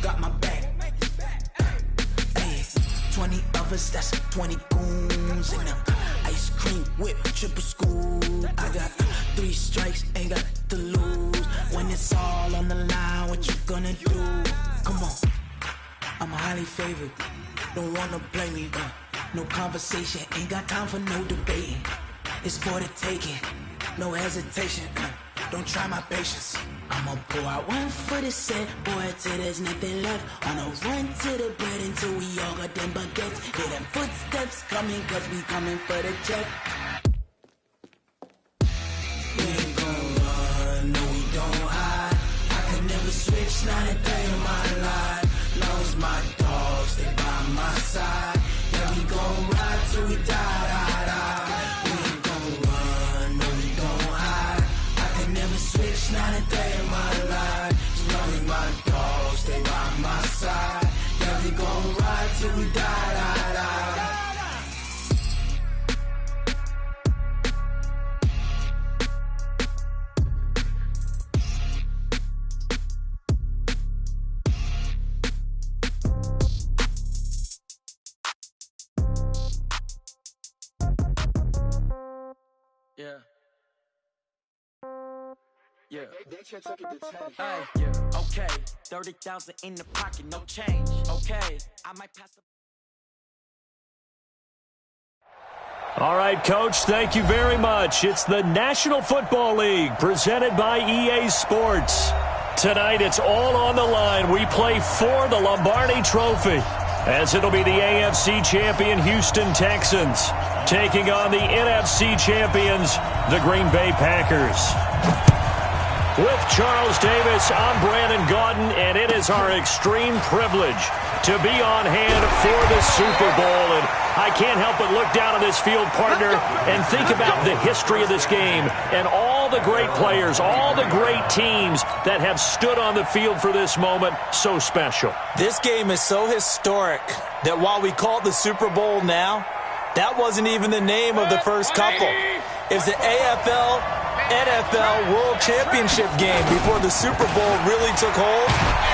got my back. Hey, 20 of us, that's 20 goons in them. Ice cream whip, triple scoop. I got 3 strikes, ain't got to lose. When it's all on the line, what you gonna do? Come on, I'm highly favored. Don't wanna blame me, no conversation, ain't got time for no debating. It's for the taking, no hesitation. Don't try my patience. I'ma pour out one for the set, boy, till there's nothing left. On a run to the bread until we all got them baguettes. Hear them footsteps coming, cause we coming for the check. We ain't gon' run, no we don't hide. I could never switch, not a day in my life. Long as my dogs, they by my side. Yeah, we gon' ride till we die. We ain't gon' run, no we don't hide. I could never switch, not a day in my life. As long as my dogs, they by my side. Yeah, we gon' ride till we die. Yeah. Hey, yeah. Okay. 30,000 in the pocket, no change. Okay. I might pass the. All right, Coach, thank you very much. It's the National Football League presented by EA Sports. Tonight, it's all on the line. We play for the Lombardi Trophy, as it'll be the AFC champion Houston Texans taking on the NFC champions, the Green Bay Packers. With Charles Davis, I'm Brandon Gaudin, and it is our extreme privilege to be on hand for the Super Bowl. And I can't help but look down on this field, partner, and think about the history of this game and all the great players, all the great teams that have stood on the field for this moment. So special. This game is so historic that while we call it the Super Bowl now, that wasn't even the name of the first couple. It's the AFL NFL World Championship game before the Super Bowl really took hold.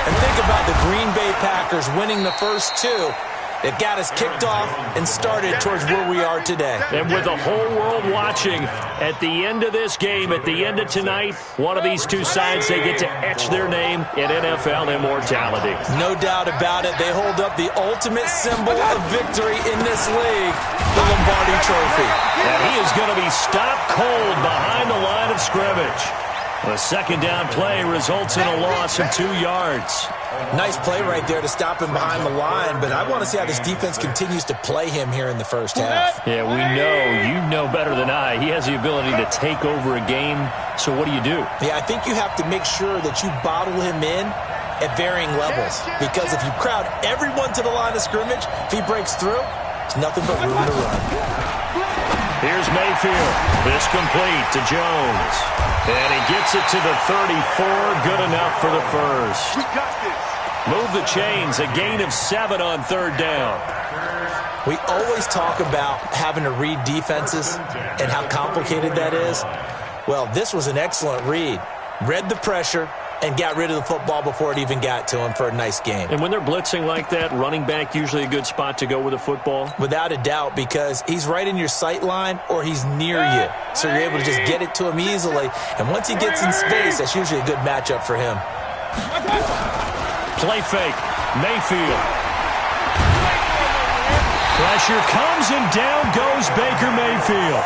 And think about the Green Bay Packers winning the first 2 that got us kicked off and started towards where we are today. And with the whole world watching, at the end of this game, at the end of tonight, one of these two sides, they get to etch their name in NFL immortality. No doubt about it. They hold up the ultimate symbol of victory in this league, the Lombardi Trophy. And he is going to be stopped cold behind the line of scrimmage. The second down play results in a loss of 2 yards. Nice play right there to stop him behind the line, but I want to see how this defense continues to play him here in the first half. Yeah, we know, you know better than I, he has the ability to take over a game, so what do? Yeah, I think you have to make sure that you bottle him in at varying levels, because if you crowd everyone to the line of scrimmage, if he breaks through, it's nothing but room to run. Here's Mayfield. This complete to Jones. And he gets it to the 34. Good enough for the first. Move the chains. A gain of 7 on third down. We always talk about having to read defenses and how complicated that is. Well, this was an excellent read. Read the pressure and got rid of the football before it even got to him for a nice game. And when they're blitzing like that, running back usually a good spot to go with the football? Without a doubt, because he's right in your sight line or he's near you. So you're able to just get it to him easily. And once he gets in space, that's usually a good matchup for him. Play fake. Mayfield. Pressure comes and down goes Baker Mayfield.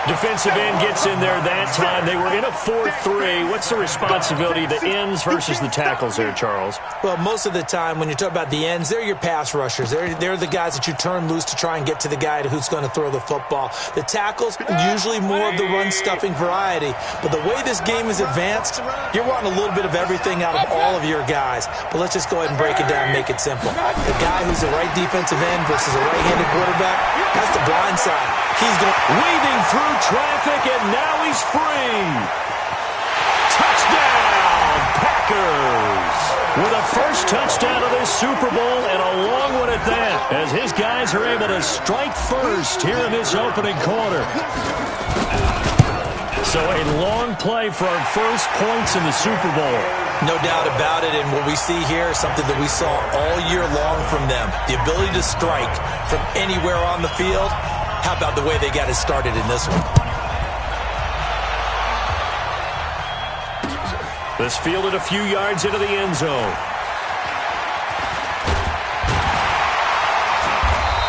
Defensive end gets in there that time. They were in a 4-3. What's the responsibility, the ends versus the tackles there, Charles? Well, most of the time when you talk about the ends, they're your pass rushers. They're the guys that you turn loose to try and get to the guy who's going to throw the football. The tackles, usually more of the run-stuffing variety. But the way this game is advanced, you're wanting a little bit of everything out of all of your guys. But let's just go ahead and break it down and make it simple. The guy who's the right defensive end versus a right-handed quarterback, that's the blind side. He's going weaving through traffic, and now he's free. Touchdown, Packers! With a first touchdown of this Super Bowl, and a long one at that, as his guys are able to strike first here in this opening quarter. So a long play for our first points in the Super Bowl. No doubt about it, and what we see here is something that we saw all year long from them. The ability to strike from anywhere on the field. How about the way they got it started in this one? This fielded a few yards into the end zone.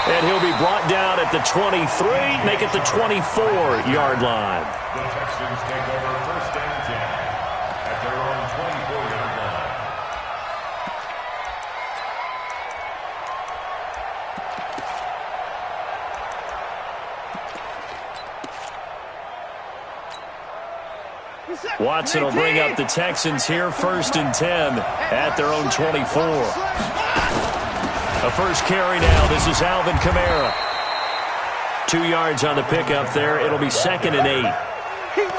And he'll be brought down at the 23, make it the 24-yard line. The Texans take over first and 10 at their own 24-yard line. Watson will bring up the Texans here first and 10 at their own 24. A first carry now. This is Alvin Kamara. 2 yards on the pickup there. It'll be 2nd and 8.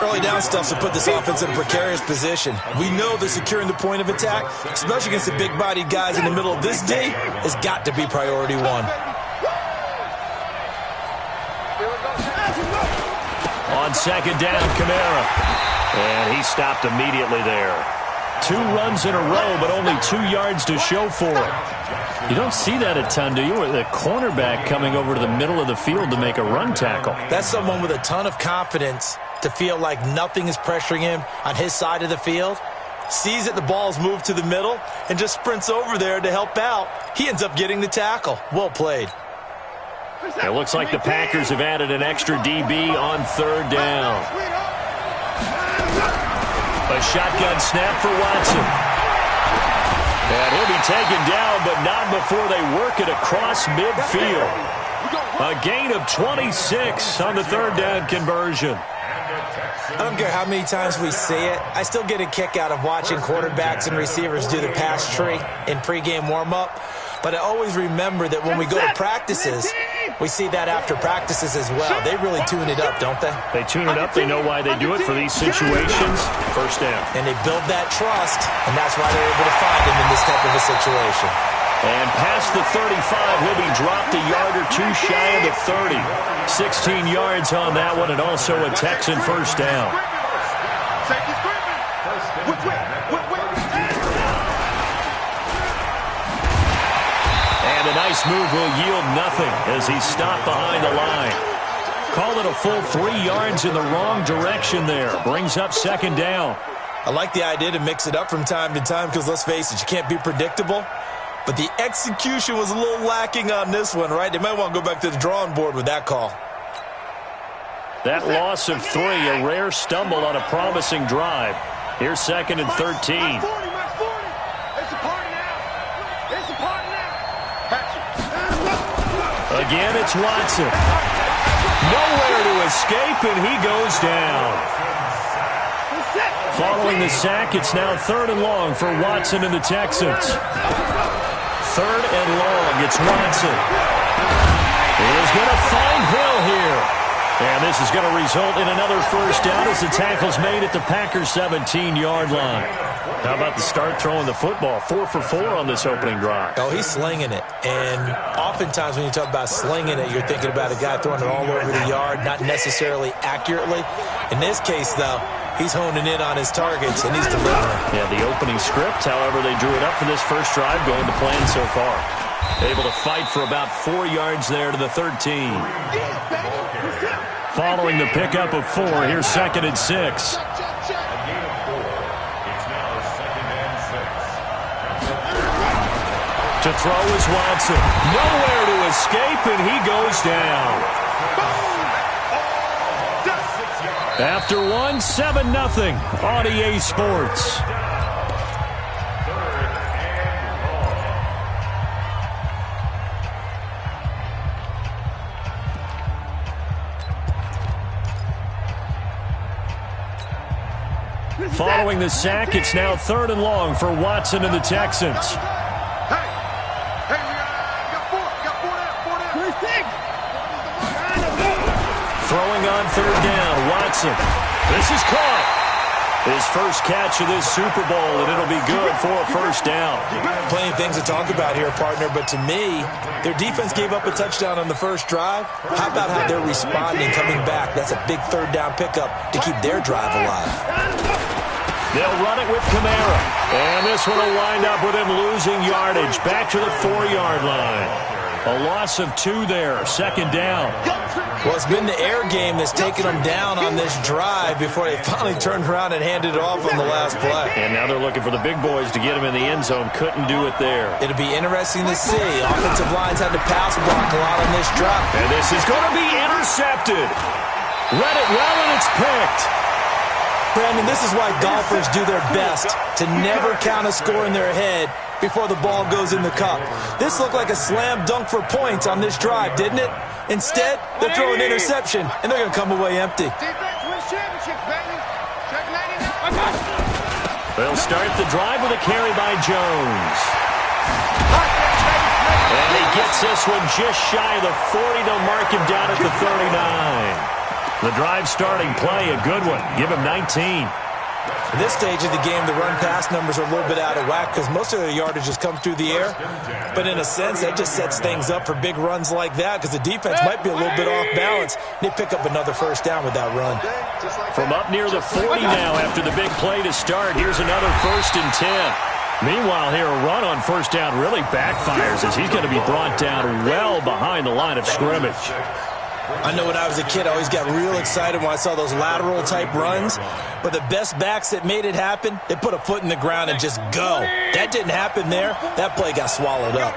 Early down stuff to put this offense in a precarious position. We know that securing the point of attack, especially against the big-bodied guys in the middle of this D, has got to be priority one. On 2nd down, Kamara. And he stopped immediately there. 2 runs in a row, but only 2 yards to show for it. You don't see that a ton, do you? With a cornerback coming over to the middle of the field to make a run tackle. That's someone with a ton of confidence to feel like nothing is pressuring him on his side of the field. Sees that the ball's moved to the middle and just sprints over there to help out. He ends up getting the tackle. Well played. It looks like the Packers have added an extra DB on 3rd down. A shotgun snap for Watson. And he'll be taken down, but not before they work it across midfield. A gain of 26 on the 3rd down conversion. I don't care how many times we see it. I still get a kick out of watching quarterbacks and receivers do the pass tree in pregame warm-up. But I always remember that when we go to practices, we see that after practices as well. They really tune it up, don't they? They tune it up. They know why they do it for these situations. First down. And they build that trust, and that's why they're able to find him in this type of a situation. And past the 35, he'll be dropped a yard or 2 shy of the 30. 16 yards on that one, and also a Texan first down. And a nice move will yield nothing as he's stopped behind the line. Call it a full 3 yards in the wrong direction there. Brings up 2nd down. I like the idea to mix it up from time to time because, let's face it, you can't be predictable. But the execution was a little lacking on this one, right? They might want to go back to the drawing board with that call. That loss of 3, a rare stumble on a promising drive. Here's 2nd and 13. Again, it's Watson. Nowhere to escape, and he goes down. Following the sack, it's now 3rd and long for Watson and the Texans. 3rd and long, it's Watson. He is going to find Hill here. And this is going to result in another first down as the tackle's made at the Packers' 17-yard line. How about the start throwing the football? 4 for 4 on this opening drive. Oh, he's slinging it. And oftentimes when you talk about slinging it, you're thinking about a guy throwing it all over the yard, not necessarily accurately. In this case, though, he's honing in on his targets, and he's delivering. Yeah, the opening script, however, they drew it up for this first drive, going to plan so far. Able to fight for about 4 yards there to the 13. Following the pickup of 4, here's 2nd and 6. To throw is Watson. Nowhere to escape, and he goes down. After 1, 7-0 on EA Sports. Following the sack, it's now 3rd and long for Watson and the Texans. Throwing on 3rd down, Watson. This is caught. His first catch of this Super Bowl, and it'll be good for a first down. Plenty of things to talk about here, partner, but to me, their defense gave up a touchdown on the first drive. How about how they're responding, coming back? That's a big 3rd down pickup to keep their drive alive. They'll run it with Kamara. And this one will wind up with him losing yardage. Back to the 4-yard line. A loss of 2 there. Second down. Well, it's been the air game that's taken them down on this drive before they finally turned around and handed it off on the last play. And now they're looking for the big boys to get him in the end zone. Couldn't do it there. It'll be interesting to see. Offensive lines had to pass block a lot on this drive. And this is going to be intercepted. Read it well, and it's picked. Brandon, this is why golfers do their best to never count a score in their head before the ball goes in the cup. This looked like a slam dunk for points on this drive, didn't it? Instead, they're throwing interception, and they're going to come away empty. They'll start the drive with a carry by Jones. And he gets this one just shy of the 40. They'll mark him down at the 39. The drive starting play, a good one. Give him 19. At this stage of the game, the run-pass numbers are a little bit out of whack because most of their yardage has come through the air. But in a sense, that just sets things up for big runs like that because the defense might be a little bit off balance. They pick up another first down with that run. From up near the 40 now after the big play to start, here's another 1st and 10. Meanwhile, here a run on first down really backfires as he's going to be brought down well behind the line of scrimmage. I know when I was a kid, I always got real excited when I saw those lateral-type runs. But the best backs that made it happen, they put a foot in the ground and just go. That didn't happen there. That play got swallowed up.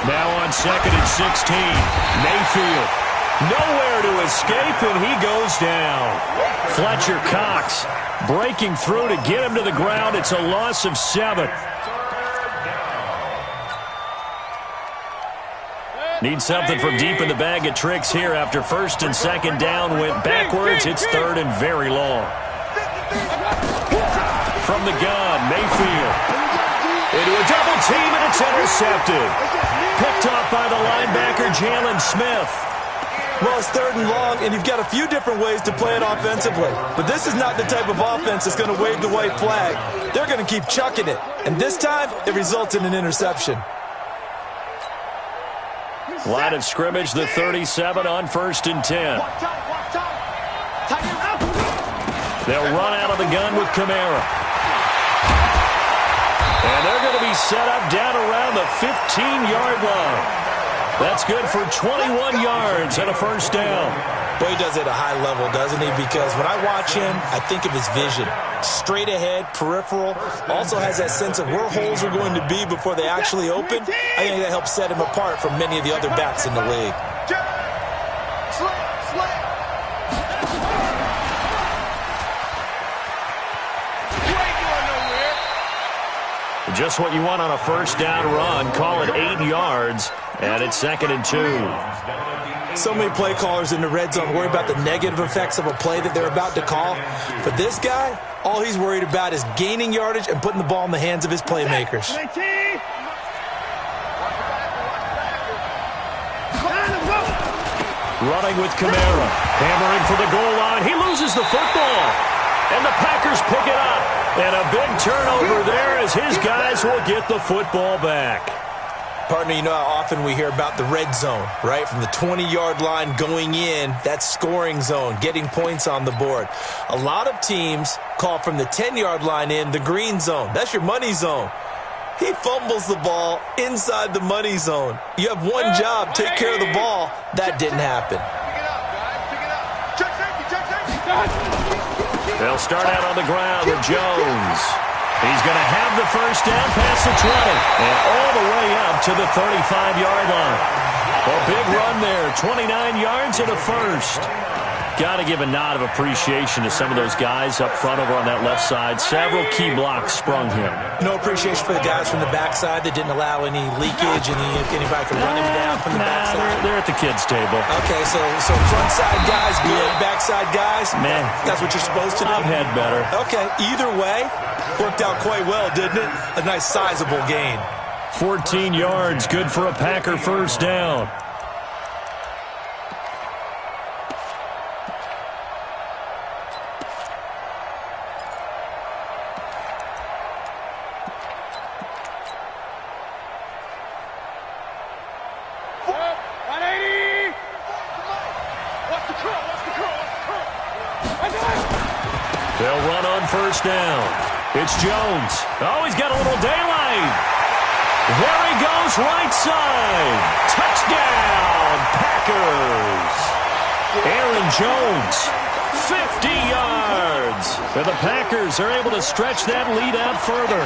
Now on 2nd and 16, Mayfield. Nowhere to escape, and he goes down. Fletcher Cox breaking through to get him to the ground. It's a loss of 7. Need something from deep in the bag of tricks here after 1st and 2nd down went backwards. It's 3rd and very long. From the gun, Mayfield. Into a double team, and it's intercepted. Picked off by the linebacker, Jalen Smith. Well, it's 3rd and long, and you've got a few different ways to play it offensively. But this is not the type of offense that's going to wave the white flag. They're going to keep chucking it. And this time, it results in an interception. Line of scrimmage, the 37 on 1st and 10. They'll run out of the gun with Kamara. And they're going to be set up down around the 15-yard line. That's good for 21 yards and a first down. Boy, he does it at a high level, doesn't he? Because when I watch him, I think of his vision. Straight ahead, peripheral. Also has that sense of where holes are going to be before they actually open. I think that helps set him apart from many of the other backs in the league. Just what you want on a first down run. Call it 8 yards, and it's 2nd and 2. So many play callers in the red zone worry about the negative effects of a play that they're about to call. But this guy, all he's worried about is gaining yardage and putting the ball in the hands of his playmakers. Running with Kamara. Hammering for the goal line. He loses the football. And the Packers pick it up. And a big turnover there as his guys will get the football back. Partner, you know how often we hear about the red zone, right? From the 20-yard line going in, that scoring zone, getting points on the board. A lot of teams call from the 10-yard line in the green zone. That's your money zone. He fumbles the ball inside the money zone. You have one job, take care of the ball. That didn't happen. They'll start out on the ground with Jones. He's going to have the first down past the 20 and all the way up to the 35-yard line. A big run there, 29 yards and a first. Got to give a nod of appreciation to some of those guys up front over on that left side. Several key blocks sprung him. No appreciation for the guys from the backside that didn't allow any leakage and anybody could run him down from the backside. They're at the kids' table. Okay, so front side guys good, backside guys, man, that's what you're supposed to do. I've had better. Okay, either way, worked out quite well, didn't it? A nice sizable gain. 14 yards, good for a Packer first down. They'll run on first down. It's Jones. Oh, he's got a little daylight. There he goes, right side. Touchdown, Packers. Aaron Jones, 50 yards. And the Packers are able to stretch that lead out further.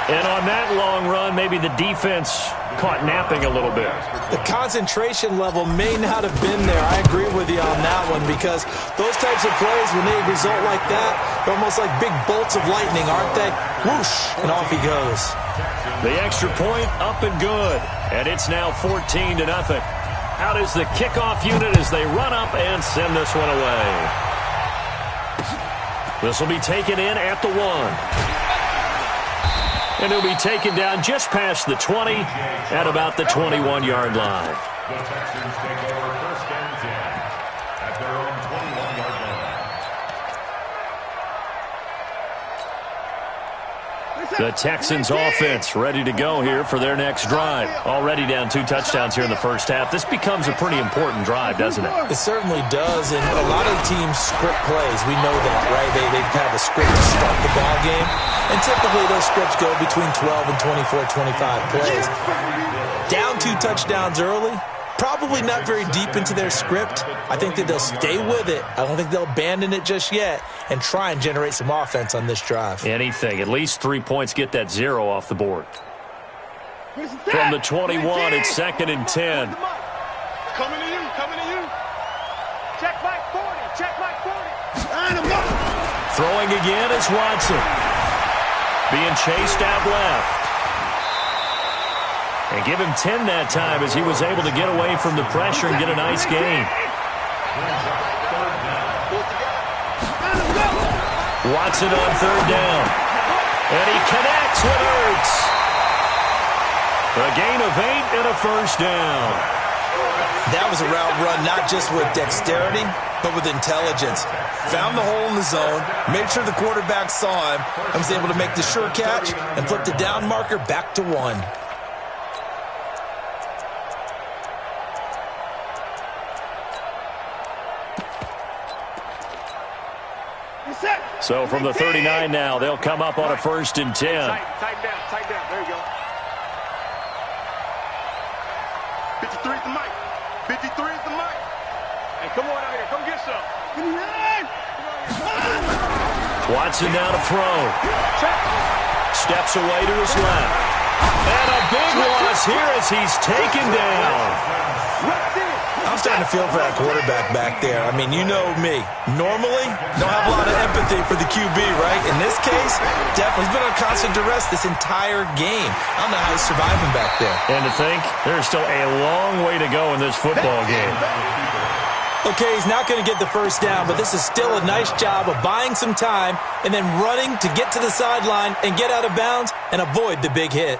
And on that long run, maybe the defense caught napping a little bit. The concentration level may not have been there. I agree with you on that one because those types of plays, when they result like that, they're almost like big bolts of lightning, aren't they? Whoosh, and off he goes. The extra point up and good. And it's now 14-0. Out is the kickoff unit as they run up and send this one away. This will be taken in at the 1. And he'll be taken down just past the 20 at about the 21-yard line. The Texans take over first and 10 at their own 21-yard line. The Texans offense ready to go here for their next drive. Already down 2 touchdowns here in the first half. This becomes a pretty important drive, doesn't it? It certainly does, and a lot of teams script plays. We know that, right? They have a script to start the ball game, and typically those scripts go between 12 and 24, 25 plays. Down 2 touchdowns early, probably not very deep into their script. I think that they'll stay with it. I don't think they'll abandon it just yet and try and generate some offense on this drive. Anything. At least 3 points, get that 0 off the board. From the 21, it's 2nd and 10. Coming to you, coming to you. Check back 40, check back 40. Throwing again is Watson. Being chased out left. And give him 10 that time as he was able to get away from the pressure and get a nice gain. Watson on 3rd down. And he connects with Ertz. A gain of 8 and a first down. That was a route run not just with dexterity, but with intelligence. Found the hole in the zone, made sure the quarterback saw him, and was able to make the sure catch and flip the down marker back to 1. So from the 39 now, they'll come up on a 1st and 10. Tighten down, there you go. 53 is the mic. 53 is the mic. Hey, come on out here, come get some. Watson now to throw. Steps away to his left. And a big loss here as he's taken down. I'm starting to feel for that quarterback back there. I mean, you know me. Normally, don't have a lot of empathy for the QB, right? In this case, definitely. He's been on constant duress this entire game. I don't know how he's surviving back there. And to think, there's still a long way to go in this football game. Okay, he's not going to get the first down, but this is still a nice job of buying some time and then running to get to the sideline and get out of bounds and avoid the big hit.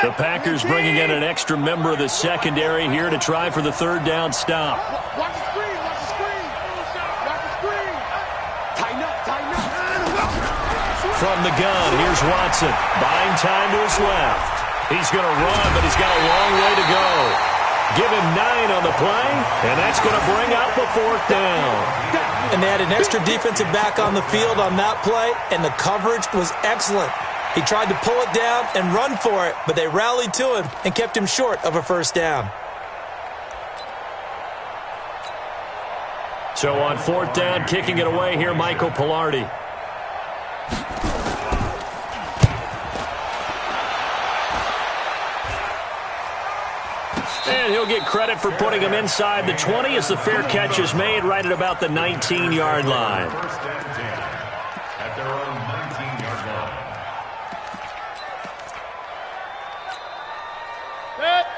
The Packers bringing in an extra member of the secondary here to try for the 3rd down stop. Watch the screen, watch the screen. Watch the screen. Tighten up, tighten up. From the gun, here's Watson. Buying time to his left. He's going to run, but he's got a long way to go. Give him 9 on the play, and that's going to bring up the 4th down. And they had an extra defensive back on the field on that play, and the coverage was excellent. He tried to pull it down and run for it, but they rallied to him and kept him short of a first down. So on 4th down, kicking it away here, Michael Pilardi. And he'll get credit for putting him inside the 20 as the fair catch is made right at about the 19-yard line. First and 10 at their own 19-yard line.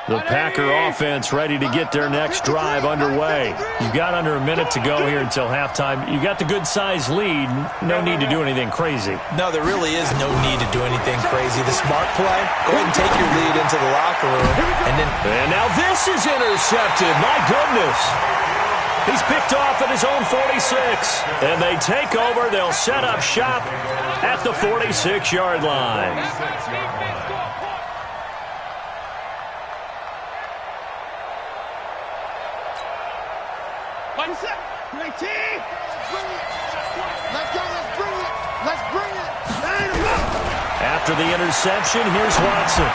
The Packer offense ready to get their next drive underway. You've got under a minute to go here until halftime. You've got the good-sized lead. No need to do anything crazy. No, there really is no need to do anything crazy. The smart play, go ahead and take your lead into the locker room. And now this is intercepted. My goodness. He's picked off at his own 46. And they take over. They'll set up shop at the 46-yard line. Let's go, let's bring it. Let's bring it. After the interception, here's Watson.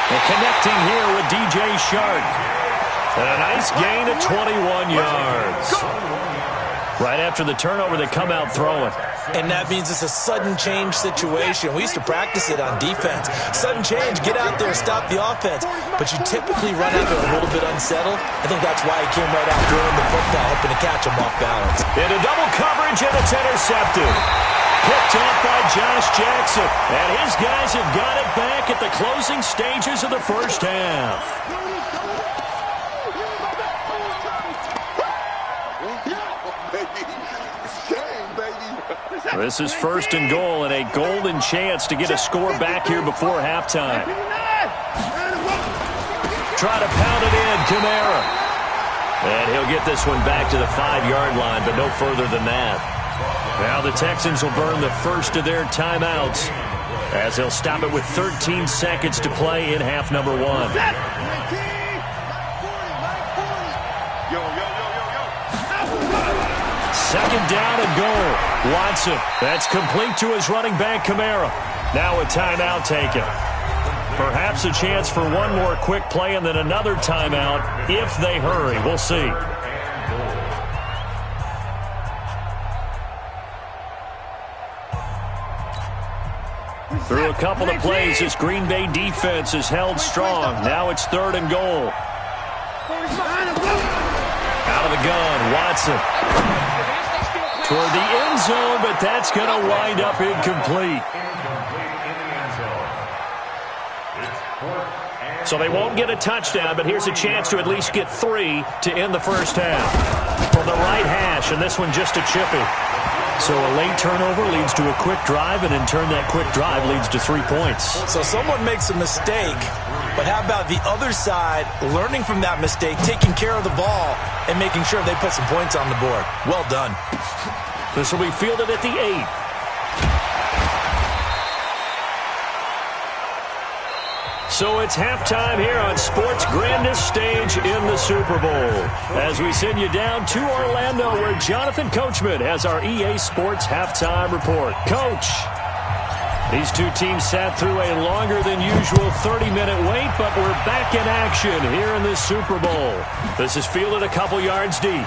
And connecting here with DJ Shark. And a nice gain of 21 yards. Right after the turnover, they come out throwing. And that means it's a sudden change situation. We used to practice it on defense. Sudden change, get out there, stop the offense. But you typically run out there a little bit unsettled. I think that's why he came right out throwing the football, hoping to catch him off balance. Into double coverage, and it's intercepted. Picked up by Josh Jackson. And his guys have got it back at the closing stages of the first half. This is 1st and goal, and a golden chance to get a score back here before halftime. Try to pound it in, Kamara. And he'll get this one back to the 5-yard line, but no further than that. Now the Texans will burn the first of their timeouts as they'll stop it with 13 seconds to play in half number 1. Second down and goal. Watson, that's complete to his running back, Kamara. Now a timeout taken. Perhaps a chance for one more quick play and then another timeout if they hurry. We'll see. Through a couple of plays, this Green Bay defense is held strong. Now it's 3rd and goal. Out of the gun, Watson. Toward the end zone, but that's going to wind up incomplete. So they won't get a touchdown, but here's a chance to at least get 3 to end the first half. From the right hash, and this one just a chippy. So a late turnover leads to a quick drive, and in turn that quick drive leads to 3 points. So someone makes a mistake, but how about the other side learning from that mistake, taking care of the ball, and making sure they put some points on the board? Well done. This will be fielded at the 8. So it's halftime here on sports' grandest stage in the Super Bowl. As we send you down to Orlando, where Jonathan Coachman has our EA Sports halftime report. Coach, these two teams sat through a longer than usual 30-minute wait, but we're back in action here in the Super Bowl. This is fielded a couple yards deep.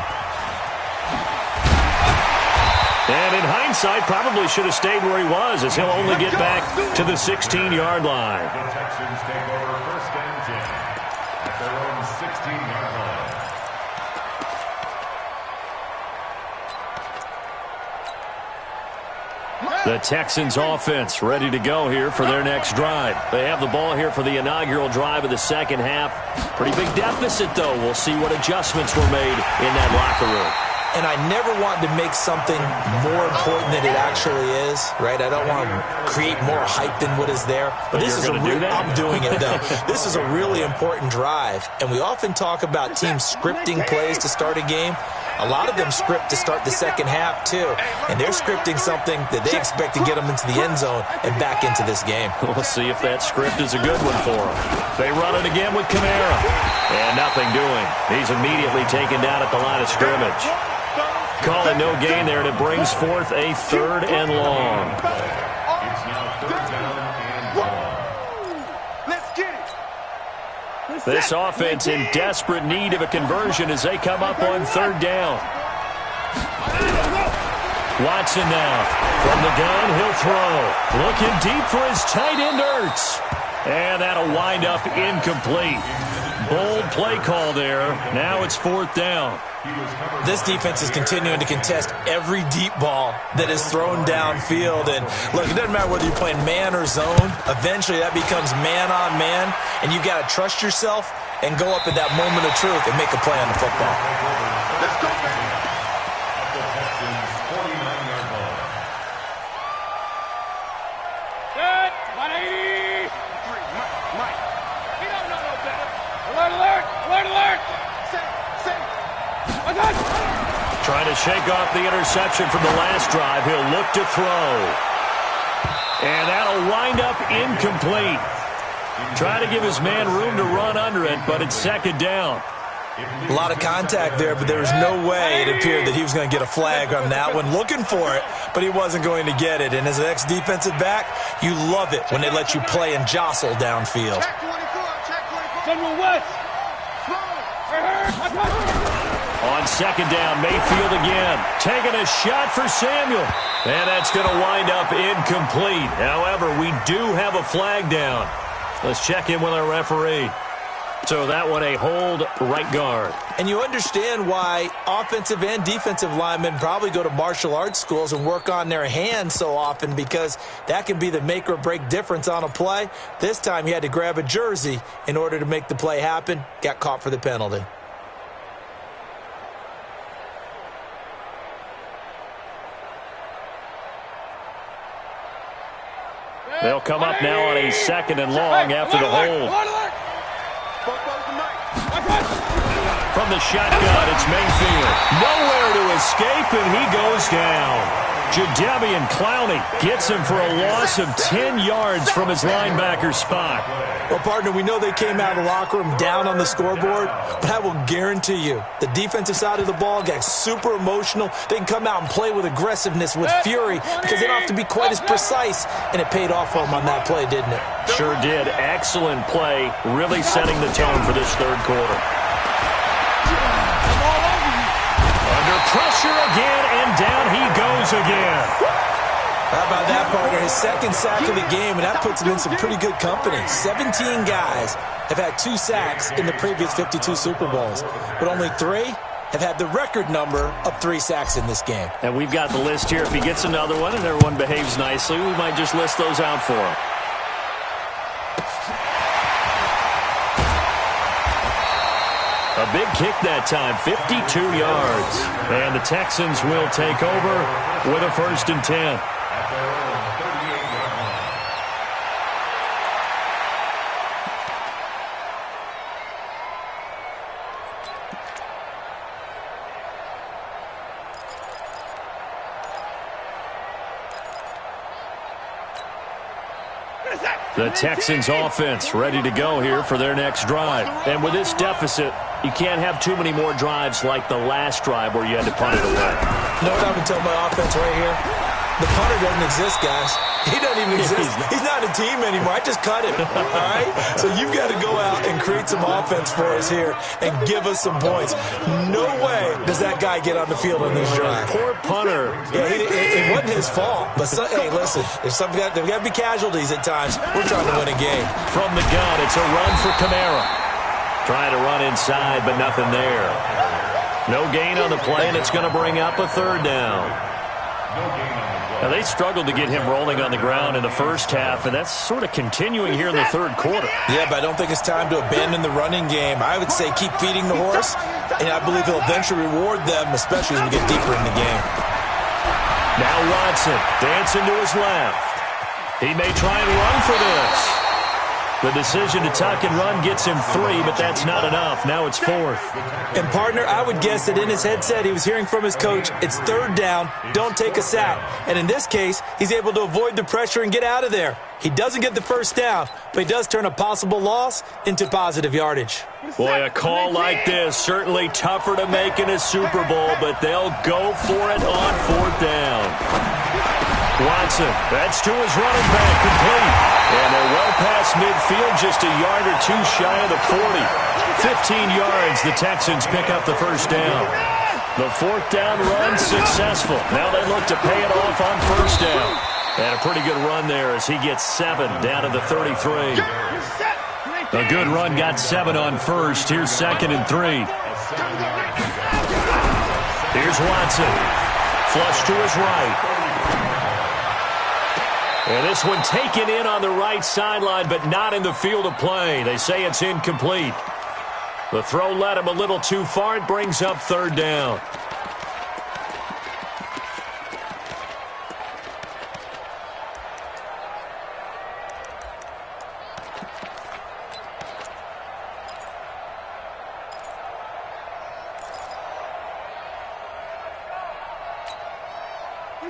And in hindsight, probably should have stayed where he was, as he'll only get back to the 16-yard line. The Texans take over 1st and 10 at their own 16-yard line. The Texans offense ready to go here for their next drive. They have the ball here for the inaugural drive of the second half. Pretty big deficit, though. We'll see what adjustments were made in that locker room. And I never want to make something more important than it actually is, right? I don't want to create more hype than what is there. But this is I'm doing it, though. This is a really important drive. And we often talk about teams scripting plays to start a game. A lot of them script to start the second half, too. And they're scripting something that they expect to get them into the end zone and back into this game. We'll see if that script is a good one for them. They run it again with Kamara. And nothing doing. He's immediately taken down at the line of scrimmage. Call it no gain there, and it brings forth a 3rd and long. It's now 3rd down and long. Let's get it. This offense in desperate need of a conversion as they come up on 3rd down. Watson now. From the gun, he'll throw. Looking deep for his tight end, Ertz. And that'll wind up incomplete. Bold play call there. Now it's 4th down. This defense is continuing to contest every deep ball that is thrown downfield. And look, it doesn't matter whether you're playing man or zone. Eventually that becomes man on man. And you got to trust yourself and go up at that moment of truth and make a play on the football. Let's go. The Texans' 49-yard line. Set. 180. Mike. He don't know no better. Alert, alert. Alert, alert. Set. Trying to shake off the interception from the last drive. He'll look to throw. And that'll wind up incomplete. Trying to give his man room to run under it, but it's 2nd down. A lot of contact there, but there was no way it appeared that he was going to get a flag on that one. Looking for it, but he wasn't going to get it. And as an ex-defensive back, you love it when they let you play and jostle downfield. On second down, Mayfield again. Taking a shot for Samuel. And that's going to wind up incomplete. However, we do have a flag down. Let's check in with our referee. So that one a hold, right guard. And you understand why offensive and defensive linemen probably go to martial arts schools and work on their hands so often, because that can be the make or break difference on a play. This time he had to grab a jersey in order to make the play happen. Got caught for the penalty. They'll come up now on a second and long after the hold. From the shotgun, it's Mayfield. Nowhere to escape, and he goes down. Jadeveon Clowney gets him for a loss of 10 yards from his linebacker spot. Well, partner, we know they came out of the locker room down on the scoreboard, but I will guarantee you the defensive side of the ball got super emotional. They can come out and play with aggressiveness, with fury, because they don't have to be quite as precise, and it paid off for them on that play, didn't it? Sure did. Excellent play, really setting the tone for this third quarter. Under pressure again, and down he goes again. How about that, partner? His second sack of the game, and that puts him in some pretty good company. 17 guys have had 2 sacks in the previous 52 Super Bowls, but only 3 have had the record number of 3 sacks in this game. And we've got the list here. If he gets another one and everyone behaves nicely, we might just list those out for him. A big kick that time, 52 yards. And the Texans will take over with a 1st and 10. The Texans offense ready to go here for their next drive. And with this deficit, you can't have too many more drives like the last drive where you had to punt it away. You know what I would tell my offense right here? The punter doesn't exist, guys. He doesn't even exist. He's not a team anymore. I just cut him, all right? So you've got to go out and create some offense for us here and give us some points. No way does that guy get on the field on this drive. Poor punter. Yeah, it wasn't his fault. But, hey, listen, there's got to be casualties at times. We're trying to win a game. From the gun, it's a run for Kamara. Trying to run inside, but nothing there. No gain on the play, and it's going to bring up a 3rd down. Now, they struggled to get him rolling on the ground in the first half, and that's sort of continuing here in the third quarter. Yeah, but I don't think it's time to abandon the running game. I would say keep feeding the horse, and I believe he'll eventually reward them, especially as we get deeper in the game. Now Watson dancing to his left. He may try and run for this. The decision to tuck and run gets him 3, but that's not enough. Now it's 4th. And, partner, I would guess that in his headset he was hearing from his coach, it's 3rd down, don't take a sack. And in this case, he's able to avoid the pressure and get out of there. He doesn't get the 1st down, but he does turn a possible loss into positive yardage. Boy, a call like this, certainly tougher to make in a Super Bowl, but they'll go for it on 4th down. Watson, that's to his running back, complete. And they're well past midfield, just a yard or 2 shy of the 40. 15 yards, the Texans pick up the 1st down. The 4th down run successful. Now they look to pay it off on 1st down. And a pretty good run there as he gets 7 down to the 33. A good run got 7 on 1st. Here's 2nd and 3. Here's Watson. Flush to his right. And this one taken in on the right sideline, but not in the field of play. They say it's incomplete. The throw led him a little too far. It brings up 3rd down.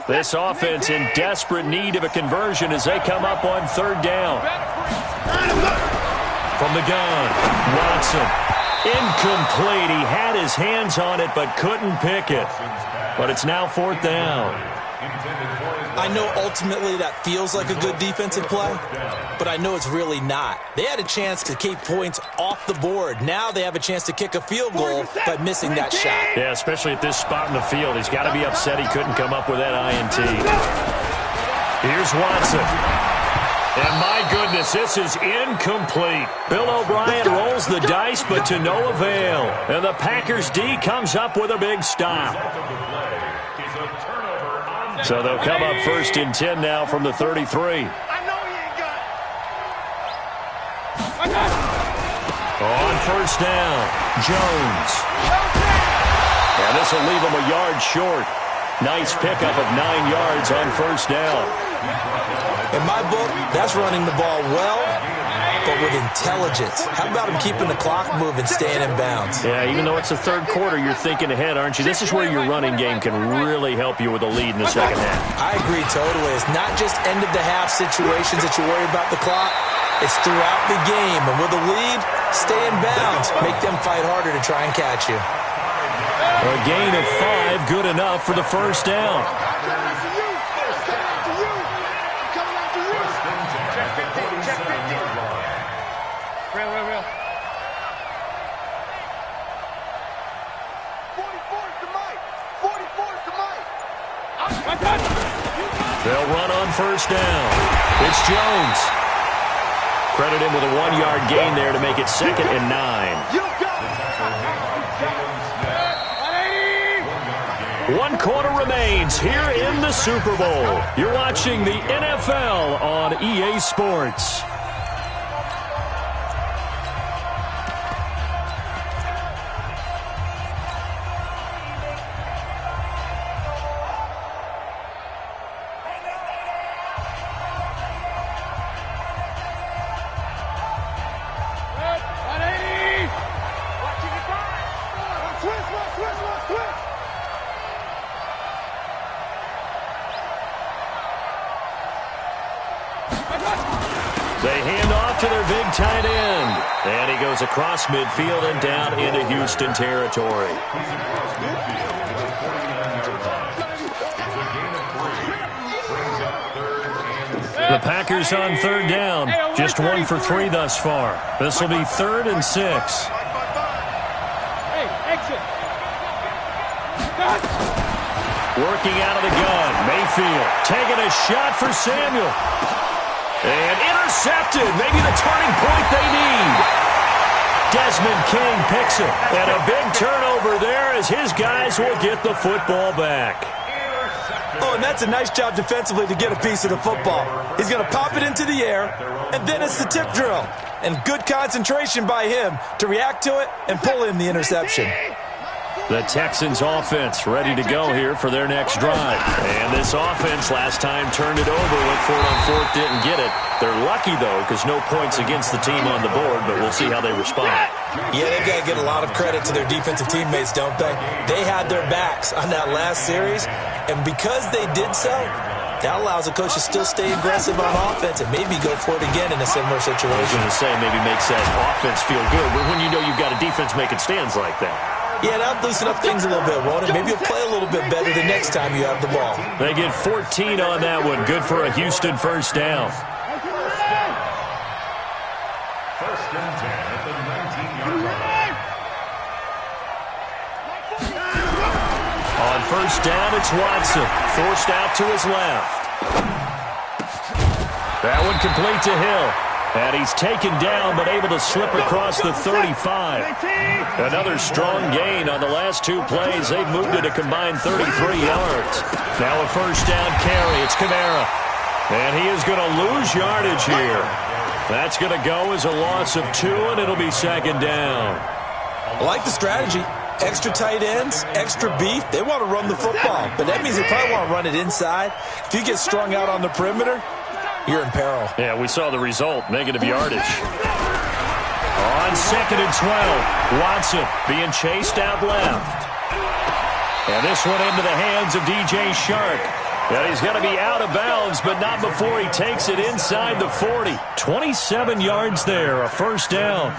This offense in desperate need of a conversion as they come up on 3rd down. From the gun, Watson Incomplete. He had his hands on it but couldn't pick it. But it's now 4th down. I know ultimately that feels like a good defensive play, but I know it's really not. They had a chance to keep points off the board. Now they have a chance to kick a field goal by missing that shot. Yeah, especially at this spot in the field. He's got to be upset he couldn't come up with that INT. Here's Watson. And my goodness, this is incomplete. Bill O'Brien rolls the dice, but to no avail. And the Packers D comes up with a big stop. So they'll come up 1st and 10 now from the 33. I know you ain't got it. On 1st down, Jones. And this will leave him a yard short. Nice pickup of 9 yards on 1st down. In my book, that's running the ball well, but with intelligence. How about him keeping the clock moving, staying in bounds? Yeah, even though it's the 3rd quarter, you're thinking ahead, aren't you? This is where your running game can really help you with a lead in the 2nd half. I agree totally. It's not just end-of-the-half situations that you worry about the clock. It's throughout the game. And with a lead, stay in bounds. Make them fight harder to try and catch you. A gain of 5, good enough for the 1st down. Real. They'll run on 1st down. It's Jones. Credit him with a 1-yard gain there to make it 2nd and 9. 1 quarter remains here in the Super Bowl. You're watching the NFL on EA Sports. They hand off to their big tight end. And he goes across midfield and down into Houston territory. The Packers on 3rd down. Just 1 for 3 thus far. This will be 3rd and 6. Hey, exit. Working out of the gun. Mayfield taking a shot for Samuel. And intercepted. Maybe the turning point they need. Desmond King picks it. And a big turnover there as his guys will get the football back. Oh, and that's a nice job defensively to get a piece of the football. He's going to pop it into the air, and then it's the tip drill. And good concentration by him to react to it and pull in the interception. The Texans offense ready to go here for their next drive. And this offense last time turned it over, went for it on 4th, didn't get it. They're lucky, though, because no points against the team on the board, but we'll see how they respond. Yeah, they've got to get a lot of credit to their defensive teammates, don't they? They had their backs on that last series, and because they did so, that allows the coach to still stay aggressive on offense and maybe go for it again in a similar situation. I was going to say maybe makes that offense feel good, but when you know you've got a defense making stands like that. Yeah, that'll loosen up things a little bit, won't it? Maybe you'll play a little bit better the next time you have the ball. They get 14 on that one. Good for a Houston 1st down. 1st and 10 at the 19-yard line. On 1st down, it's Watson. Forced out to his left. That one complete to Hill. And he's taken down, but able to slip across the 35. Another strong gain on the last 2 plays. They've moved it a combined 33 yards. Now a 1st down carry. It's Kamara. And he is going to lose yardage here. That's going to go as a loss of 2, and it'll be 2nd down. I like the strategy. Extra tight ends, extra beef. They want to run the football, but that means they probably want to run it inside. If you get strung out on the perimeter, you're in peril. Yeah, we saw the result, negative yardage. On 2nd and 12, Watson being chased out left. And this one into the hands of DJ Shark. And he's going to be out of bounds, but not before he takes it inside the 40. 27 yards there, a 1st down.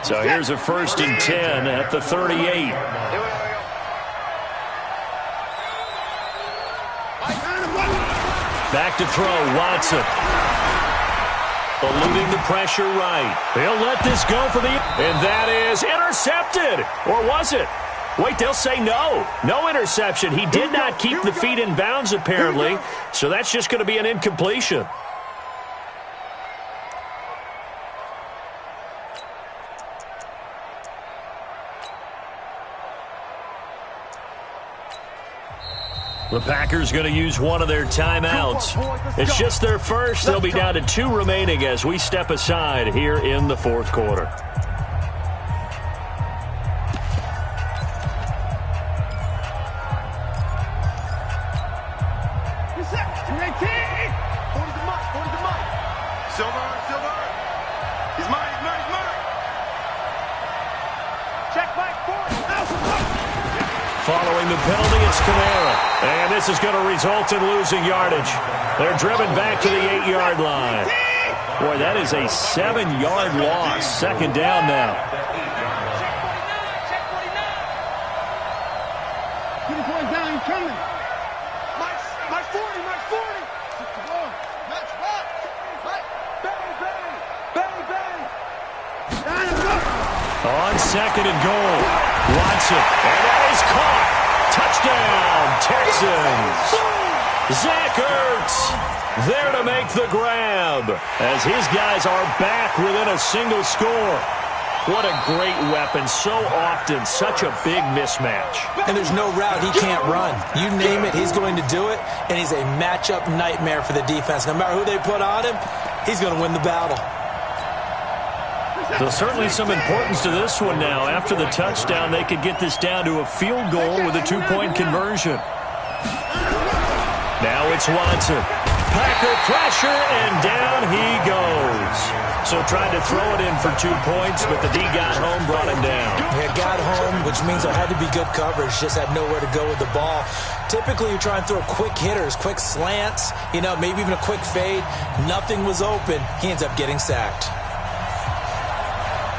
So here's a 1st and 10 at the 38. Back to throw, Watson. Eluding the pressure right. He'll let this go for the... And that is intercepted. Or was it? Wait, they'll say no. No interception. He did not keep the feet in bounds, apparently. So that's just going to be an incompletion. The Packers going to use one of their timeouts. It's just their first. They'll be down to 2 remaining as we step aside here in the 4th quarter. Silver. He's mine. Check back forward. Following the penalty, it's Kamara. And this is going to result in losing yardage. They're driven back to the 8-yard line. Boy, that is a 7-yard loss. 2nd down now. Check 49. Keep the boys down. He's coming. My 40. Match back. Bang. On 2nd and goal, Watson. And that is caught. Touchdown, Texans. Zach Ertz there to make the grab as his guys are back within a single score. What a great weapon. So often, such a big mismatch. And there's no route he can't run. You name it, he's going to do it, and he's a matchup nightmare for the defense. No matter who they put on him, he's going to win the battle. So certainly some importance to this one now. After the touchdown, they could get this down to a field goal with a 2-point conversion. Now it's Watson. Packer pressure, and down he goes. So tried to throw it in for 2 points, but the D got home, brought him down. Yeah, got home, which means there had to be good coverage. Just had nowhere to go with the ball. Typically, you try and throw quick hitters, quick slants, maybe even a quick fade. Nothing was open. He ends up getting sacked.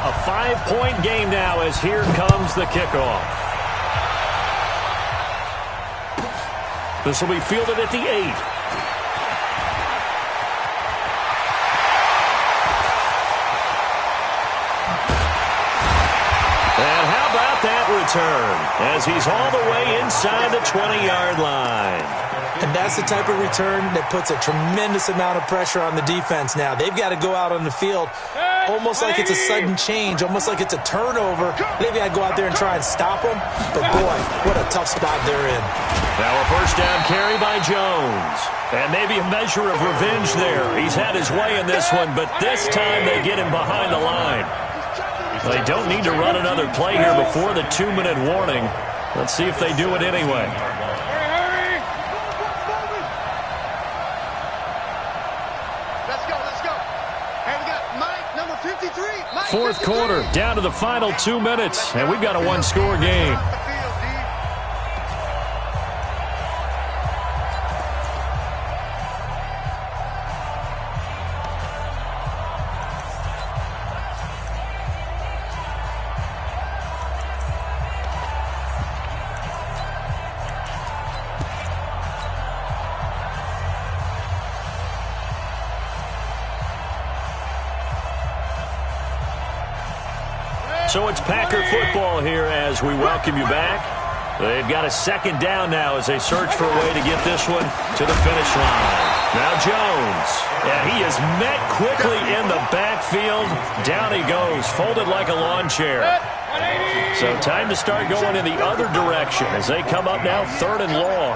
A 5-point game now as here comes the kickoff. This will be fielded at the 8. And how about that return as he's all the way inside the 20-yard line. And that's the type of return that puts a tremendous amount of pressure on the defense now. They've got to go out on the field almost like it's a sudden change, almost like it's a turnover. They've got to go out there and try and stop them. But, boy, what a tough spot they're in. Now a 1st down carry by Jones. And maybe a measure of revenge there. He's had his way in this one, but this time they get him behind the line. They don't need to run another play here before the 2-minute warning. Let's see if they do it anyway. Fourth quarter, down to the final 2 minutes, and we've got a 1-score game. So it's Packer football here as we welcome you back. They've got a 2nd down now as they search for a way to get this one to the finish line. Now Jones. Yeah, he is met quickly in the backfield. Down he goes, folded like a lawn chair. So time to start going in the other direction as they come up now 3rd and long.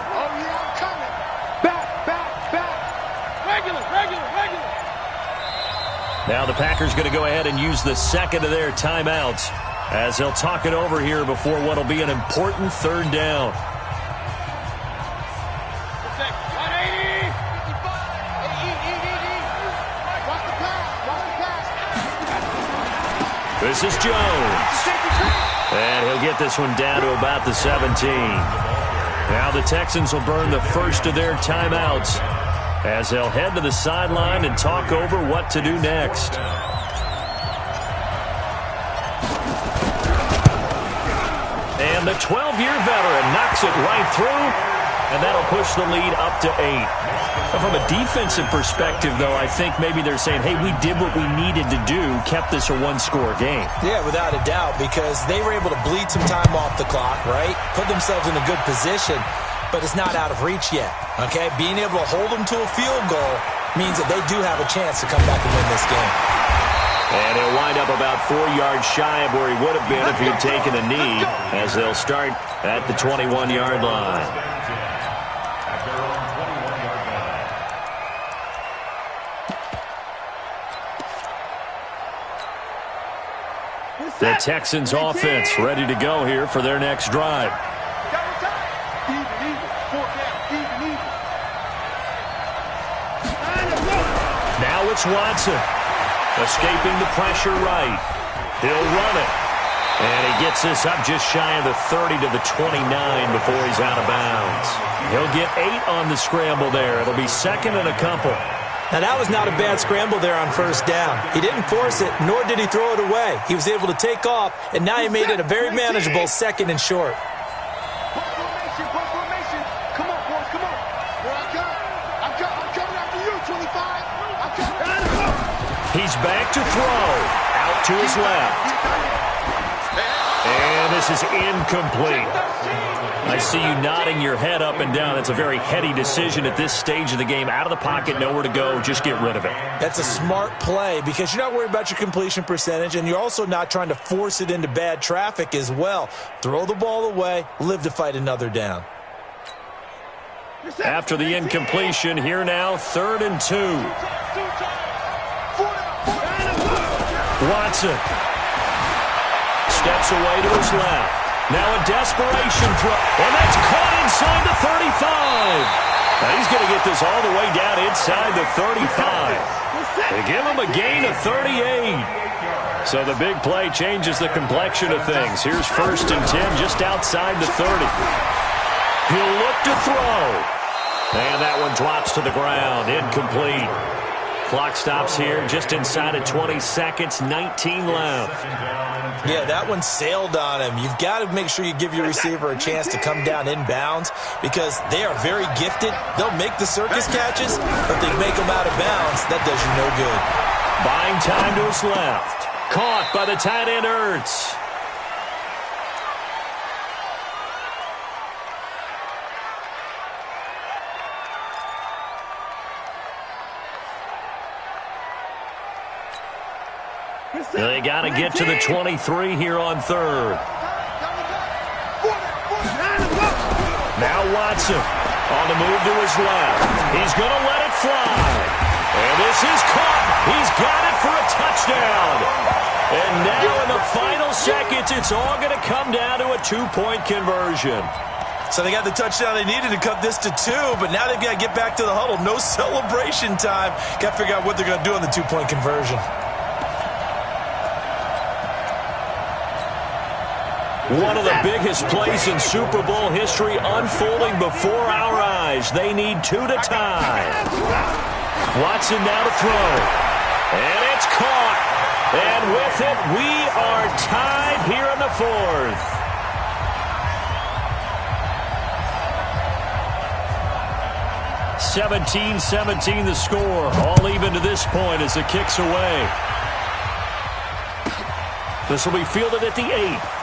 Now the Packers going to go ahead and use the 2nd of their timeouts as they'll talk it over here before what will be an important 3rd down. This is Jones. And he'll get this one down to about the 17. Now the Texans will burn the 1st of their timeouts as they'll head to the sideline and talk over what to do next. And the 12-year veteran knocks it right through, and that'll push the lead up to 8. But from a defensive perspective, though, I think maybe they're saying, hey, we did what we needed to do, kept this a one-score game. Yeah, without a doubt, because they were able to bleed some time off the clock, right? Put themselves in a good position, but it's not out of reach yet, okay? Being able to hold them to a field goal means that they do have a chance to come back and win this game. And he'll wind up about 4 yards shy of where he would have been if he had taken a knee, as they'll start at the 21-yard line. The Texans offense ready to go here for their next drive. Now it's Watson. Escaping the pressure right. He'll run it. And he gets this up just shy of the 30 to the 29 before he's out of bounds. He'll get 8 on the scramble there. It'll be second and a couple. Now, that was not a bad scramble there on first down. He didn't force it, nor did he throw it away. He was able to take off, and now he made it a very manageable second and short. Formation. Come on, boys, come on. Here I come. I'm coming after you, 25. I'm coming. He's back to throw. Out to his left. And this is incomplete. I see you nodding your head up and down. That's a very heady decision at this stage of the game. Out of the pocket, nowhere to go. Just get rid of it. That's a smart play because you're not worried about your completion percentage, and you're also not trying to force it into bad traffic as well. Throw the ball away, live to fight another down. After the incompletion, here now, 3rd and 2. Watson steps away to his left. Now a desperation throw, and that's caught inside the 35. Now he's going to get this all the way down inside the 35. They give him a gain of 38. So the big play changes the complexion of things. Here's 1st and 10 just outside the 30. He'll look to throw. And that one drops to the ground, incomplete. Clock stops here just inside of 20 seconds, 19 left. Yeah, that one sailed on him. You've got to make sure you give your receiver a chance to come down inbounds because they are very gifted. They'll make the circus catches, but if they make them out of bounds, that does you no good. Buying time to his left. Caught by the tight end, Ertz. They got to get to the 23 here on 3rd. Now Watson on the move to his left. He's going to let it fly. And this is caught. He's got it for a touchdown. And now in the final seconds, it's all going to come down to a 2-point conversion. So they got the touchdown they needed to cut this to 2, but now they've got to get back to the huddle. No celebration time. Got to figure out what they're going to do on the 2-point conversion. One of the biggest plays in Super Bowl history unfolding before our eyes. They need 2 to tie. Watson now to throw. And it's caught. And with it, we are tied here in the 4th. (17-17) the score. All even to this point as the kick's away. This will be fielded at the 8.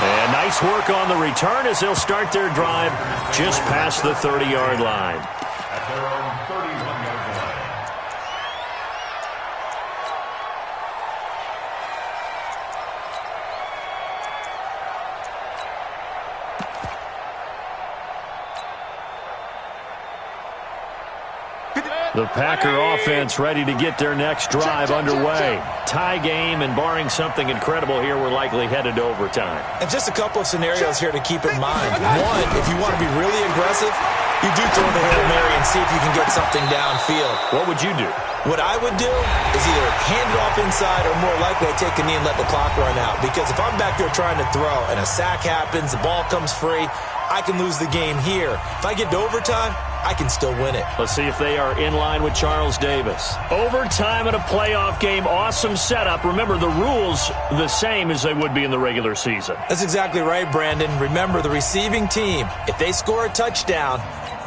And nice work on the return as they'll start their drive just past the 30-yard line. At their own 31-yard line. The Packer offense ready to get their next drive underway. Tie game, and barring something incredible here, we're likely headed to overtime. And just a couple of scenarios here to keep in mind. One, if you want to be really aggressive, you do throw the Hail Mary and see if you can get something downfield. What would you do? What I would do is either hand it off inside or more likely I take a knee and let the clock run out. Because if I'm back there trying to throw and a sack happens, the ball comes free, I can lose the game here. If I get to overtime, I can still win it. Let's see if they are in line with Charles Davis. Overtime in a playoff game. Awesome setup. Remember, the rules the same as they would be in the regular season. That's exactly right, Brandon. Remember, the receiving team, if they score a touchdown,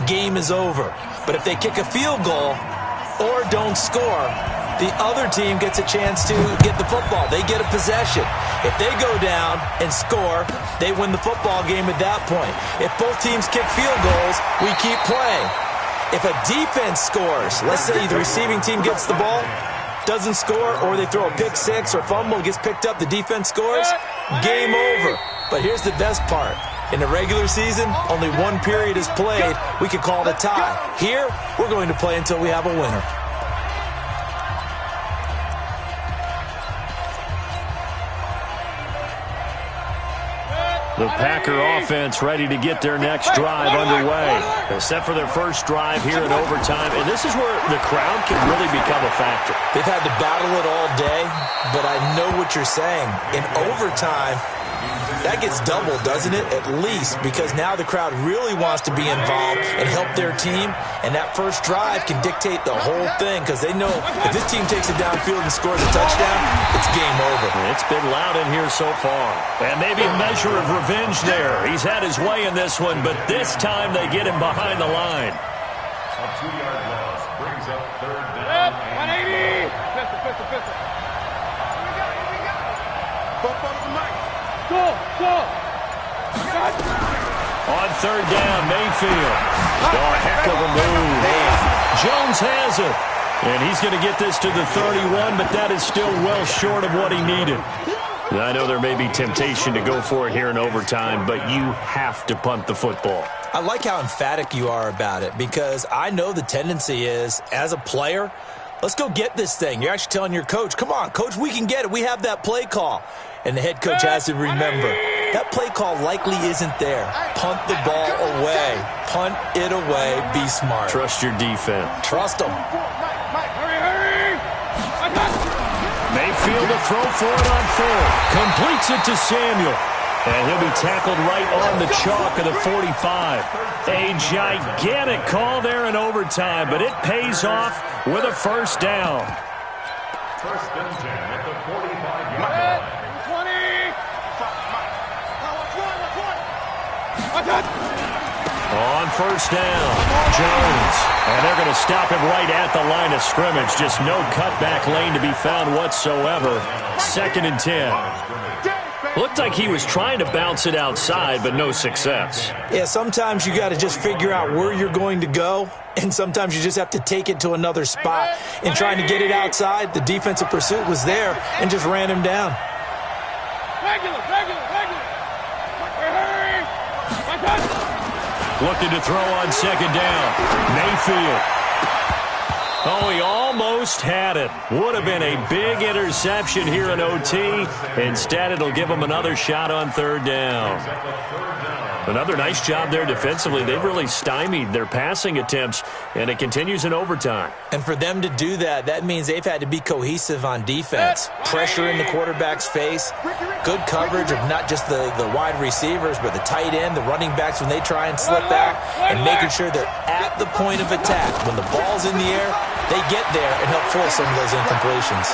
game is over. But if they kick a field goal or don't score, the other team gets a chance to get the football. They get a possession. If they go down and score, they win the football game at that point. If both teams kick field goals, we keep playing. If a defense scores, let's say the receiving team gets the ball, doesn't score, or they throw a pick six or fumble, gets picked up, the defense scores, game over. But here's the best part. In the regular season, only one period is played. We could call it a tie. Here, we're going to play until we have a winner. The Packer offense ready to get their next drive underway. They're set for their first drive here in overtime, and this is where the crowd can really become a factor. They've had to battle it all day, but I know what you're saying. In overtime, that gets doubled, doesn't it? At least, because now the crowd really wants to be involved and help their team, and that first drive can dictate the whole thing because they know if this team takes it downfield and scores a touchdown, it's game over. It's been loud in here so far. And maybe a measure of revenge there. He's had his way in this one, but this time they get him behind the line. A 2-yard loss brings up third down. 180. Pistol. Bump up the mic. Go. On third down, Mayfield. Oh, a heck of a move. Jones has it. And he's going to get this to the 31, but that is still well short of what he needed. I know there may be temptation to go for it here in overtime, but you have to punt the football. I like how emphatic you are about it because I know the tendency is, as a player, let's go get this thing. You're actually telling your coach, come on, coach, we can get it. We have that play call. And the head coach has to remember, that play call likely isn't there. Punt the ball away. Punt it away. Be smart. Trust your defense. Trust them. Hurry. Mayfield to throw for it on third. Completes it to Samuel. And he'll be tackled right on the chalk of the 45. A gigantic call there in overtime, but it pays off with a first down. First and 10 at the 45-yard line. On first down, Jones. And they're going to stop him right at the line of scrimmage. Just no cutback lane to be found whatsoever. Second and 10. Looked like he was trying to bounce it outside, but no success. Yeah, sometimes you got to just figure out where you're going to go, and sometimes you just have to take it to another spot. In trying to get it outside, the defensive pursuit was there and just ran him down. Regular. Looking to throw on second down. Mayfield. Oh, he almost had it. Would have been a big interception here in OT. Instead, it'll give him another shot on third down. Another nice job there defensively. They've really stymied their passing attempts, and it continues in overtime. And for them to do that, that means they've had to be cohesive on defense. Pressure in the quarterback's face, good coverage of not just the wide receivers, but the tight end, the running backs when they try and slip out, and making sure they're at the point of attack. When the ball's in the air, they get there and help force some of those incompletions.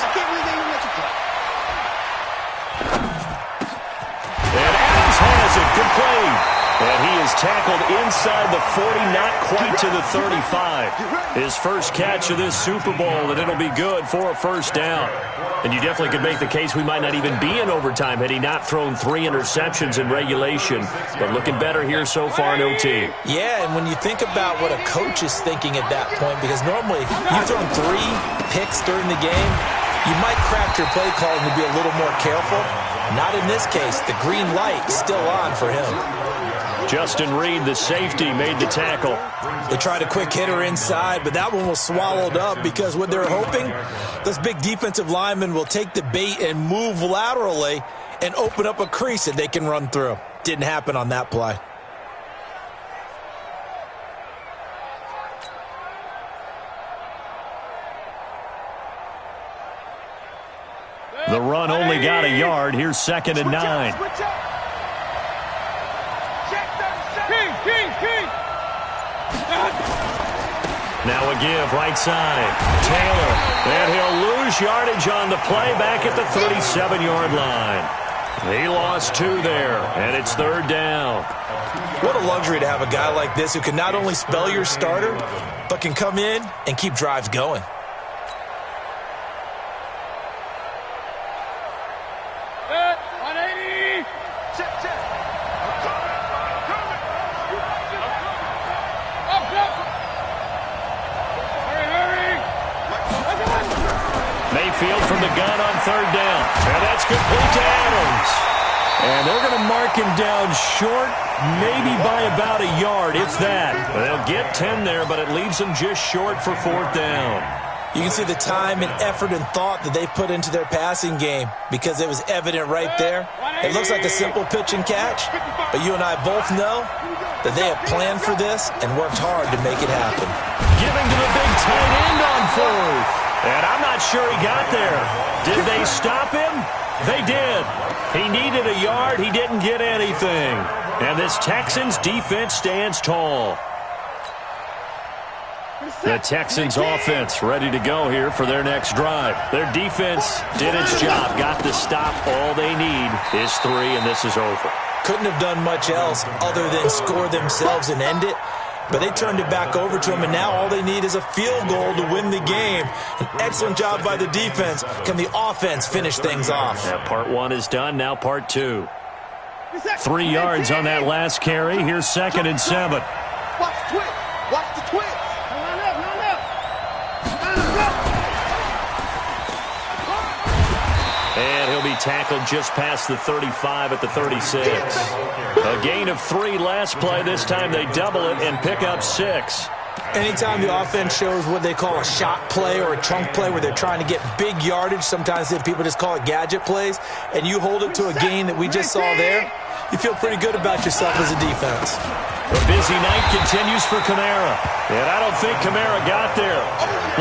And Adams has it. Good play. And he is tackled inside the 40, not quite to the 35. His first catch of this Super Bowl, and it'll be good for a first down. And you definitely could make the case we might not even be in overtime had he not thrown 3 interceptions in regulation. But looking better here so far in OT. Yeah, and when you think about what a coach is thinking at that point, because normally you've thrown 3 picks during the game, you might craft your play call and be a little more careful. Not in this case. The green light is still on for him. Justin Reed, the safety, made the tackle. They tried a quick hitter inside, but that one was swallowed up because what they're hoping, those big defensive linemen will take the bait and move laterally and open up a crease that they can run through. Didn't happen on that play. The run only got a yard. Here's second and 9. King. Now a give, right side. Taylor, and he'll lose yardage on the play back at the 37-yard line. He lost 2 there, and it's 3rd down. What a luxury to have a guy like this who can not only spell your starter, but can come in and keep drives going. Mayfield from the gun on 3rd down. And that's complete to Adams. And they're going to mark him down short, maybe by about a yard, if that. They'll get 10 there, but it leaves them just short for 4th down. You can see the time and effort and thought that they put into their passing game because it was evident right there. It looks like a simple pitch and catch, but you and I both know that they have planned for this and worked hard to make it happen. Giving to the big tight end on 4th. And I'm not sure he got there. Did they stop him? They did. He needed a yard. He didn't get anything. And this Texans defense stands tall. The Texans offense ready to go here for their next drive. Their defense did its job. Got to stop. All they need is 3, and this is over. Couldn't have done much else other than score themselves and end it. But they turned it back over to him, and now all they need is a field goal to win the game. An excellent job by the defense. Can the offense finish things off? Yeah, part 1 is done. Now part 2. 3 yards on that last carry. Here's 2nd and 7. Watch the twitch. Watch the twitch. Line up, line up. And he'll be tackled just past the 35 at the 36. A gain of 3 last play. This time they double it and pick up 6. Anytime the offense shows what they call a shot play or a chunk play where they're trying to get big yardage, sometimes people just call it gadget plays, and you hold it to a gain that we just saw there, you feel pretty good about yourself as a defense. The busy night continues for Kamara. And I don't think Kamara got there.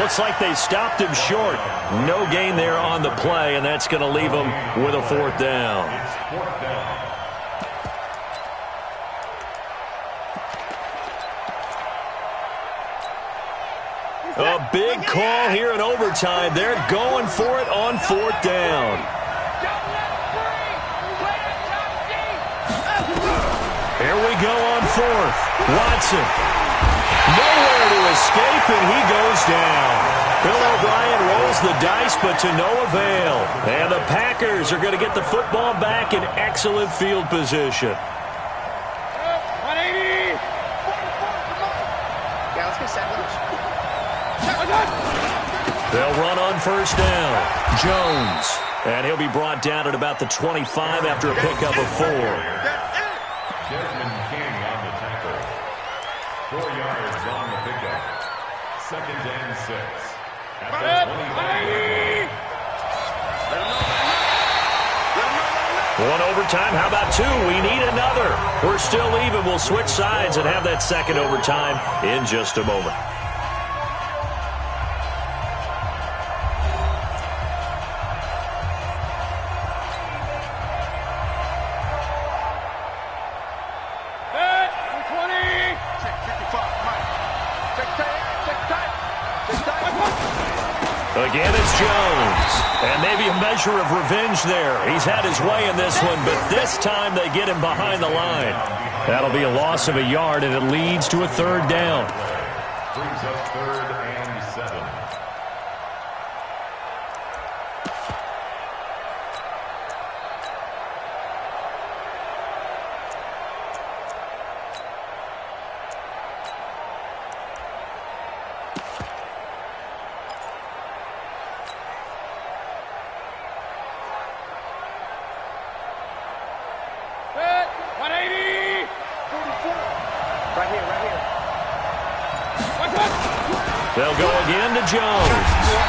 Looks like they stopped him short. No gain there on the play, and that's going to leave him with a 4th down. A big call here in overtime. They're going for it on 4th down. Here we go on 4th. Watson. Nowhere to escape, and he goes down. Bill O'Brien rolls the dice, but to no avail. And the Packers are going to get the football back in excellent field position. 180. Yeah, let's get sandwich. They'll run on 1st down. Jones. And he'll be brought down at about the 25 after a pickup of 4. Desmond King on the tackle. 4 yards on the pickup. 2nd and 6. At the 25. One overtime. How about 2? We need another. We're still even. We'll switch sides and have that 2nd overtime in just a moment. Again, it's Jones. And maybe a measure of revenge there. He's had his way in this one, but this time they get him behind the line. That'll be a loss of a yard, and it leads to a 3rd down. Brings up 3rd and 7. They'll go again to Jones.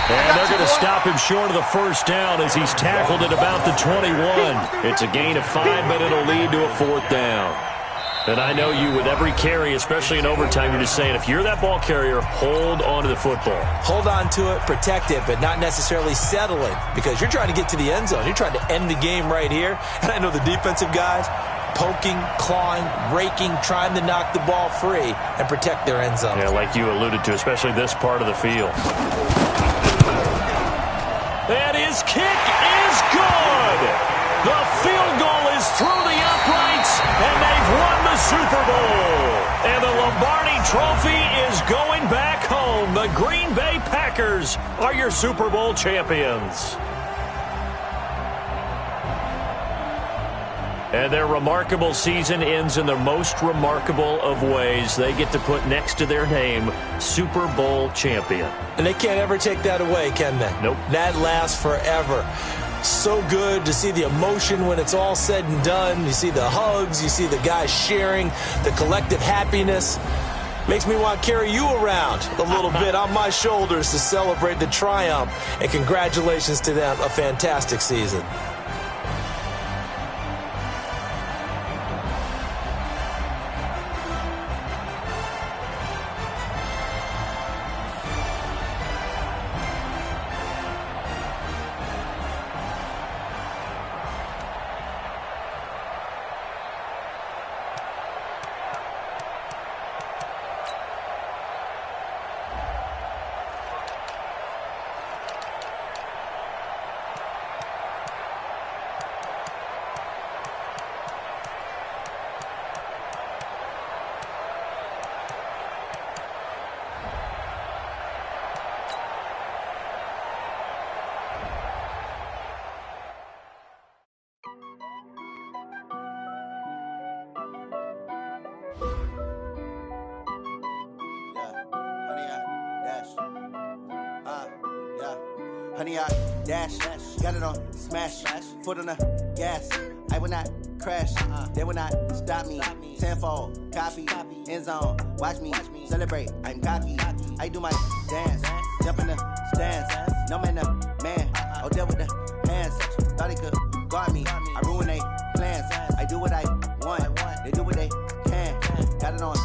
And they're going to stop him short of the 1st down as he's tackled at about the 21. It's a gain of 5, but it'll lead to a 4th down. And I know you, with every carry, especially in overtime, you're just saying, if you're that ball carrier, hold on to the football. Hold on to it, protect it, but not necessarily settle it, because you're trying to get to the end zone. You're trying to end the game right here. And I know the defensive guys, poking, clawing, raking, trying to knock the ball free and protect their end zone. Yeah, like you alluded to, especially this part of the field. And his kick is good. The field goal is through the uprights, and they've won the Super Bowl. And the Lombardi Trophy is going back home. The Green Bay Packers are your Super Bowl champions. And their remarkable season ends in the most remarkable of ways. They get to put next to their name, Super Bowl champion. And they can't ever take that away, can they? Nope. That lasts forever. So good to see the emotion when it's all said and done. You see the hugs, you see the guys sharing, the collective happiness. Makes me want to carry you around a little bit on my shoulders to celebrate the triumph. And congratulations to them, a fantastic season. Honey, I dash, got it on smash, foot on the gas. I will not crash, they will not stop me. Tenfold, copy, end zone, watch me celebrate. I'm cocky, I do my dance, jump in the stands. No man, man, oh there with the hands. Thought he could guard me, I ruin they plans. I do what I want, they do what they can. Got it on